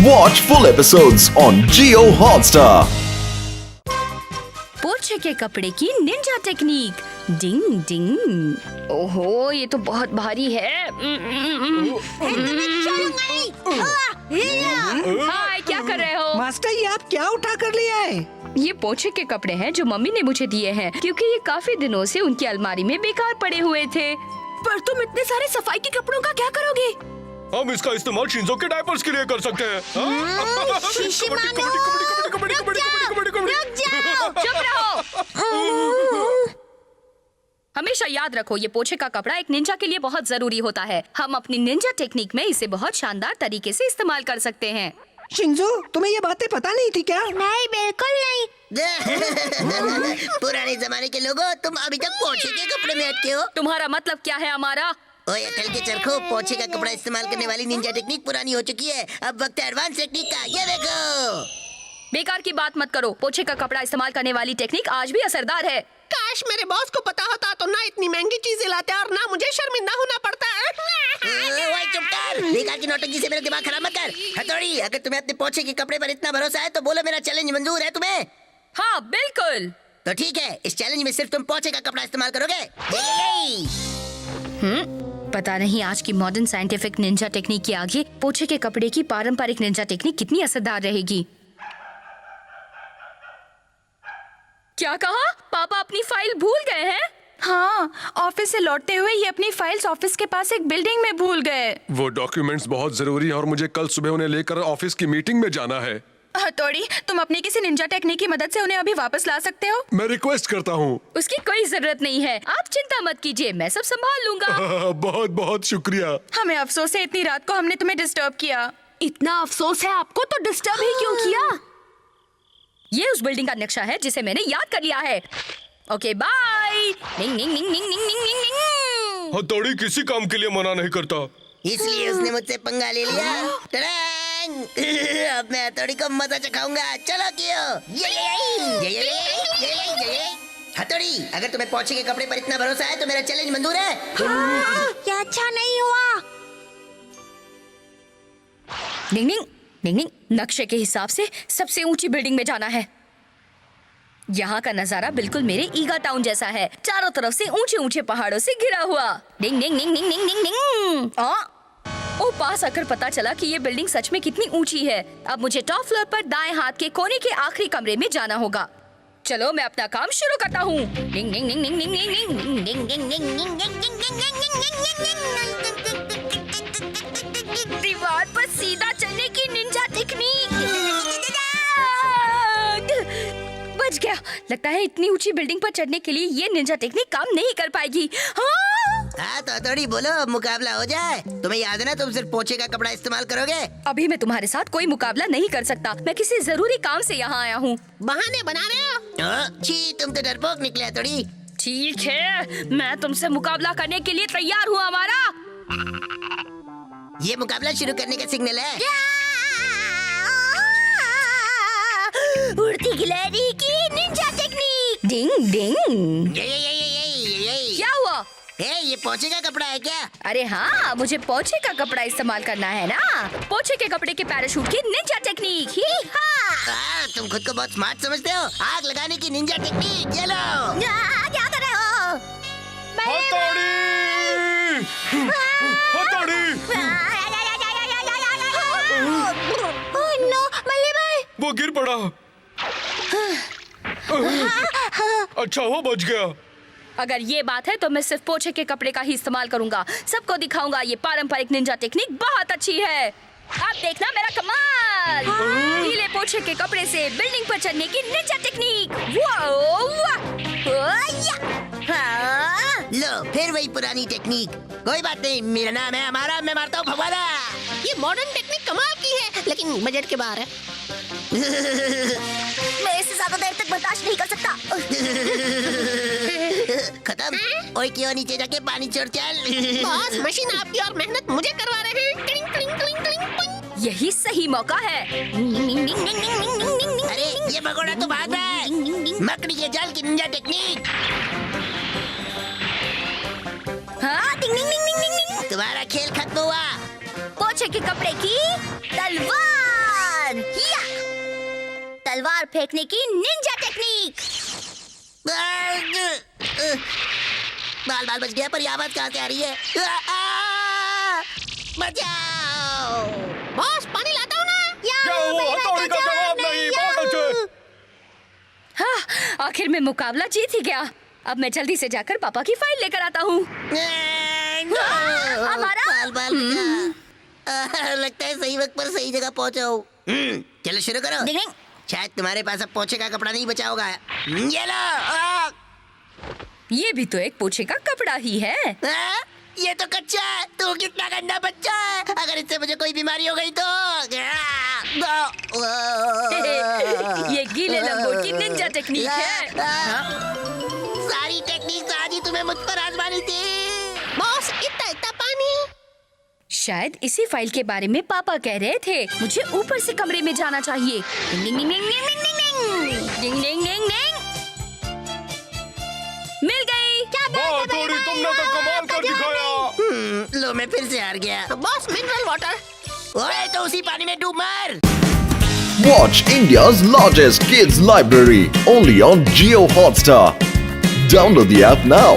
Watch full episodes on Jio Hotstar. पोछे के कपड़े की निंजा टेक्निक। डिंग डिंग। ओहो, ये तो बहुत भारी है। हाय, क्या कर रहे हो? मास्टर, ये आप क्या उठा कर ले आए? ये पोछे के कपड़े हैं जो मम्मी ने मुझे दिए हैं, क्योंकि ये काफी दिनों से उनकी अलमारी में बेकार पड़े हुए थे। पर तुम इतने सारे सफाई के कपड़ों का क्या करोगे? हम इसका इस्तेमाल शिंजो के डायपर्स के लिए कर सकते हैं। चुप रहो। हमेशा याद रखो, ये पोछे का कपड़ा एक निंजा के लिए बहुत जरूरी होता है। हम अपनी निंजा टेक्निक में इसे बहुत शानदार तरीके से इस्तेमाल कर सकते हैं। शिंजो, तुम्हें ये बातें पता नहीं थी क्या? नहीं, बिल्कुल नहीं। पुराने जमाने के लोगों, तुम अभी तक पोछे के कपड़े में अटके हो। तुम्हारा मतलब क्या है हमारा? ओए अकल के चरखो, पोछे का कपड़ा इस्तेमाल करने वाली निंजा टेक्निक पुरानी हो चुकी है। अब वक्त है एडवांस टेक्निक का। ये देखो। बेकार की बात मत करो। पोछे का कपड़ा इस्तेमाल करने वाली टेक्निक आज भी असरदार है। काश मेरे बॉस को पता होता तो ना इतनी महंगी चीजें लाते और ना मुझे शर्मिंदा होना पड़ता है। ओए चुप कर। बेकार की नौटंकी से मेरा दिमाग खराब मत कर। हथौड़ी, अगर तुम्हें अपने पोछे के कपड़े पर इतना भरोसा है तो बोलो, मेरा चैलेंज मंजूर है तुम्हें? हाँ, बिल्कुल। तो ठीक है, इस चैलेंज में सिर्फ तुम पोछे का कपड़ा इस्तेमाल करोगे। पता नहीं आज की मॉडर्न साइंटिफिक निंजा टेक्निक के आगे पोछे के कपड़े की पारंपरिक निंजा टेक्निक कितनी असरदार रहेगी। क्या कहा? पापा अपनी फाइल भूल गए हैं? हाँ, ऑफिस से लौटते हुए ये अपनी फाइल्स ऑफिस के पास एक बिल्डिंग में भूल गए। वो डॉक्यूमेंट्स बहुत जरूरी हैं और मुझे कल सुबह उन्हें लेकर ऑफिस की मीटिंग में जाना है। हथौड़ी, तुम अपनी किसी निंजा टेक्निक की मदद से उन्हें अभी वापस ला सकते हो। मैं रिक्वेस्ट करता हूँ। उसकी कोई जरूरत नहीं है, आप चिंता मत कीजिए, मैं सब संभाल लूंगा। बहुत बहुत शुक्रिया। हमें अफसोस है इतनी रात को हमने तुम्हें डिस्टर्ब किया। इतना अफसोस है आपको तो डिस्टर्ब ही क्यों किया? ये उस बिल्डिंग का नक्शा है जिसे मैंने याद कर लिया है। Okay bye. निंग निंग निंग निंग निंग निंग निंग। हथौड़ी किसी काम के लिए मना नहीं करता, इसलिए उसने मुझसे पंगा ले लिया। टड़ांग! अब मैं हथौड़ी को मजा चखाऊंगा। चलो कियो। हथौड़ी, अगर तुम्हें पोछे के कपड़े पर इतना भरोसा है तो मेरा चैलेंज मंजूर है। क्या अच्छा नहीं हुआ? निंग निंग निंग निंग। नक्शे के हिसाब से सबसे ऊंची बिल्डिंग में जाना है। यहाँ का नजारा बिल्कुल मेरे ईगा टाउन जैसा है, चारों तरफ से ऊंचे ऊंचे पहाड़ों से घिरा हुआ। डिंग डिंग डिंग डिंग डिंग डिंग डिंग। ओ, पास आकर पता चला कि ये बिल्डिंग सच में कितनी ऊंची है। अब मुझे टॉप फ्लोर पर दाएं हाथ के कोने के आखिरी कमरे में जाना होगा। चलो मैं अपना काम शुरू करता हूँ। डिंग डिंग डिंग डिंग डिंग डिंग डिंग डिंग डिंग। दीवार पर सीधा चलने की निंजा टेक्निक। बच गया। लगता है इतनी ऊंची बिल्डिंग पर चढ़ने के लिए ये निंजा टेक्निक काम नहीं कर पाएगी। हाँ तो हथौड़ी बोलो, मुकाबला हो जाए। तुम्हें याद है ना, तुम सिर्फ पोछे का कपड़ा इस्तेमाल करोगे। अभी मैं तुम्हारे साथ कोई मुकाबला नहीं कर सकता। मैं किसी जरूरी काम से यहाँ आया हूँ। बहाने बना रहे हो? छी, तुम तो डरपोक निकले हथौड़ी। ठीक है, मैं तुमसे मुकाबला करने के लिए तैयार हूँ हमारा। ये मुकाबला शुरू करने का सिग्नल है। उड़ती गिलहरी की निंजा टेक्निक। डिंग डिंग। ये क्या हुआ? ये पोछे का कपड़ा है क्या? अरे हाँ, मुझे पोछे का कपड़ा इस्तेमाल करना है ना। पोछे के कपड़े के पैराशूट की निंजा टेक्निक। ही हाँ। तुम खुद को बहुत स्मार्ट समझते हो। आग लगाने की निंजा टेक्निक। ये लो। क्या कर रहे हो? हथौड़ी! हथौड़ी! वो गिर पड़ा। अच्छा हुआ बच गया। अगर ये बात है तो मैं सिर्फ पोछे के कपड़े का ही इस्तेमाल करूंगा। सबको दिखाऊंगा ये पारंपरिक निंजा टेक्निक बहुत अच्छी है। आप देखना मेरा कमाल। गीले पोछे के कपड़े से बिल्डिंग पर चढ़ने की निंजा टेक्निक। लो, फिर वही पुरानी टेक्निक। कोई बात नहीं, मेरा नाम है हमारा, मैं मारता हूँ भगवाना। ये मॉडर्न टेक्निक कमाल की है, लेकिन बजट के बाहर है। मैं इससे ज्यादा देर तक बर्दाश्त नहीं कर सकता। खत्म। ओए क्यों नीचे जाके पानी छोड़ चल। बॉस, मशीन आपकी और मेहनत मुझे करवा रहे हैं। Cling cling cling cling. यही सही मौका है। अरे ये भगोड़ा तो भाग रहा है। मकड़ी के जाल की निंजा टेक्निक। हाँ, डिंग डिंग डिंग डिंग डिंग। तुम्हारा खेल खत्म हुआ। पोछे के कपड़े की तलवार। तलवार फेंकने की निंजा टेक्निक। बाल बाल बच गया, पर ये आवाज कहाँ से आ रही है? बचाओ! बॉस पानी लाता हूँ ना। हाँ, आखिर में मुकाबला जीत ही गया। अब मैं जल्दी से जाकर पापा की फाइल लेकर आता हूँ। हमारा बाल बाल बचा। लगता है सही वक्त पर सही जगह पहुँचा हूँ। चलो शुरू करो। डिंग डिंग। शायद तुम्हारे पास अब पोछे का कपड़ा नहीं बचा होगा। ये लो। ये भी तो एक पोछे का कपड़ा ही है। ये तो कच्चा है। तू कितना गंदा बच्चा है। अगर इससे मुझे कोई बीमारी हो गई तो ये गीले लंगोट की निंजा टेक्निक है। सारी टेक्निक आज ही तुम्हें मुझ पर आजमानी थी। बॉस इतना इतना पानी। शायद इसी फाइल के बारे में पापा कह रहे थे। मुझे ऊपर से कमरे में जाना चाहिए। डिंग डिंग डिंग डिंग डिंग डिंग डिंग डिंग डिंग डिंग। मिल गई। क्या बात है भाई? तुमने तो कमाल कर दिखाया। लो मैं फिर से हार गया। Boss mineral water. ओए तो उसी पानी में डूब मार। Watch India's largest kids library only on Geo Hotstar. Download the app now.